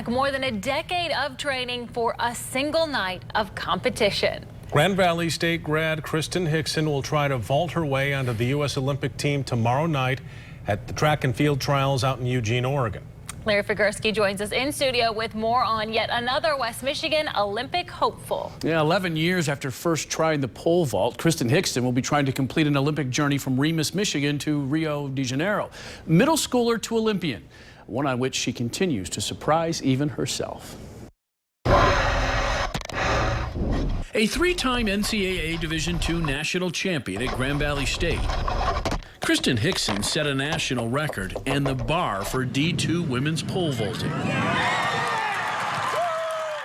back. More than a decade of training for a single night of competition. Grand Valley State grad Kristen Hixson will try to vault her way onto the U.S. Olympic team tomorrow night at the track and field trials out in Eugene, Oregon. Larry Figursky joins us in studio with more on yet another West Michigan Olympic hopeful. Yeah, 11 years after first trying the pole vault, Kristen Hixson will be trying to complete an Olympic journey from Remus, Michigan to Rio de Janeiro. Middle schooler to Olympian, one on which she continues to surprise even herself. A three-time NCAA Division II national champion at Grand Valley State, Kristen Hixson set a national record and the bar for D2 women's pole vaulting.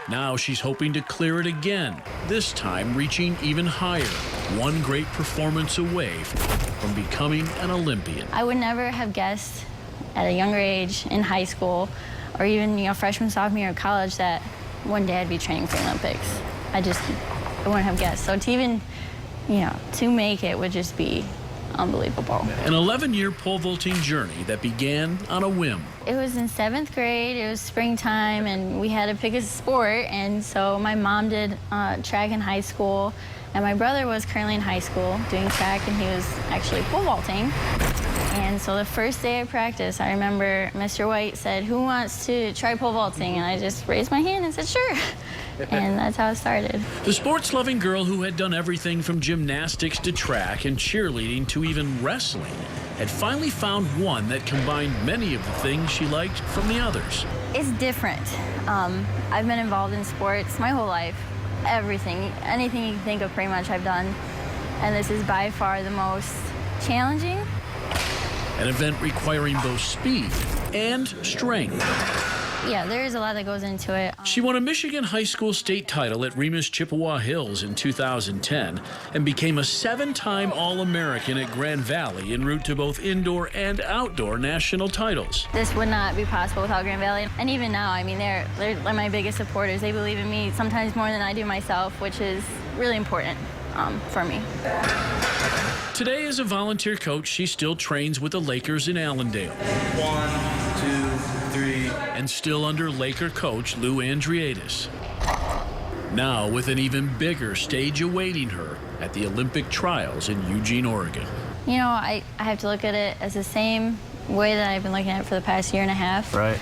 Now she's hoping to clear it again, this time reaching even higher, one great performance away from becoming an Olympian. I would never have guessed at a younger age in high school or even, freshman, sophomore year of college that one day I'd be training for the Olympics. I wouldn't have guessed. So to even, to make it would just be unbelievable. An 11-year pole vaulting journey that began on a whim. It was in 7th grade, it was springtime, and we had to pick a sport, and so my mom did track in high school, and my brother was currently in high school doing track, and he was actually pole vaulting. And so the first day of practice, I remember Mr. White said, "Who wants to try pole vaulting?" And I just raised my hand and said, "Sure." And that's how it started. The sports-loving girl who had done everything from gymnastics to track and cheerleading to even wrestling had finally found one that combined many of the things she liked from the others. It's different. I've been involved in sports my whole life. Everything, anything you can think of, pretty much I've done. And this is by far the most challenging. An event requiring both speed and strength. Yeah, there is a lot that goes into it. She won a Michigan high school state title at Remus Chippewa Hills in 2010 and became a 7-time All-American at Grand Valley en route to both indoor and outdoor national titles. This would not be possible without Grand Valley. And even now, they're my biggest supporters. They believe in me sometimes more than I do myself, which is really important for me. Today, as a volunteer coach, she still trains with the Lakers in Allendale. 1, 2, 3. And still under Laker coach Lou Andriadis. Now with an even bigger stage awaiting her at the Olympic trials in Eugene, Oregon. I have to look at it as the same way that I've been looking at it for the past year and a half. Right.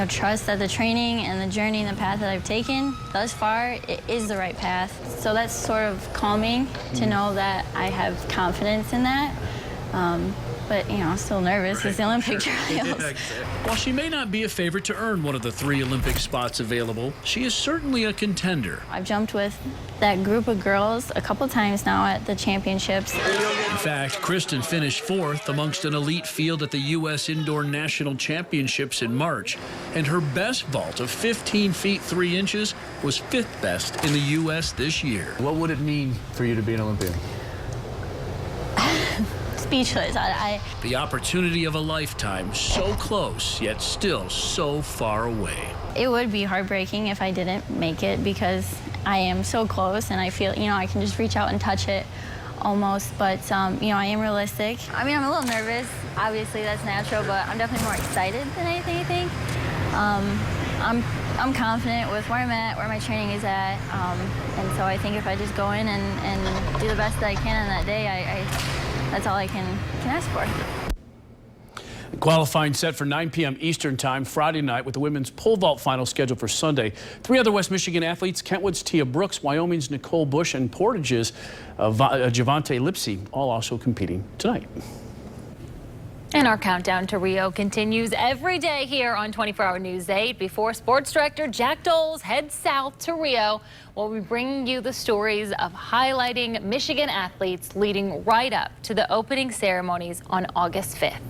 Trust that the training and the journey and the path that I've taken thus far, it is the right path. So that's sort of calming to know that I have confidence in that. But, I'm still nervous. It's the Olympic trials. While she may not be a favorite to earn one of the 3 Olympic spots available, she is certainly a contender. I've jumped with that group of girls a couple times now at the championships. In fact, Kristen finished 4th amongst an elite field at the U.S. Indoor National Championships in March, and her best vault of 15 feet 3 inches was 5th best in the U.S. this year. What would it mean for you to be an Olympian? Speechless. The opportunity of a lifetime, so close, yet still so far away. It would be heartbreaking if I didn't make it because I am so close and I feel, I can just reach out and touch it almost. But, I am realistic. I'm a little nervous. Obviously, that's natural, but I'm definitely more excited than anything, I think. I'm confident with where I'm at, where my training is at. And so I think if I just go in and do the best that I can on that day, that's all I can ask for. Qualifying set for 9 p.m. Eastern Time Friday night with the women's pole vault final scheduled for Sunday. 3 other West Michigan athletes, Kentwood's Tia Brooks, Wyoming's Nicole Bush, and Portage's Javante Lipsy, all also competing tonight. And our countdown to Rio continues every day here on 24-Hour News 8. Before sports director Jack Doles heads south to Rio, we'll be bringing you the stories of highlighting Michigan athletes leading right up to the opening ceremonies on August 5th.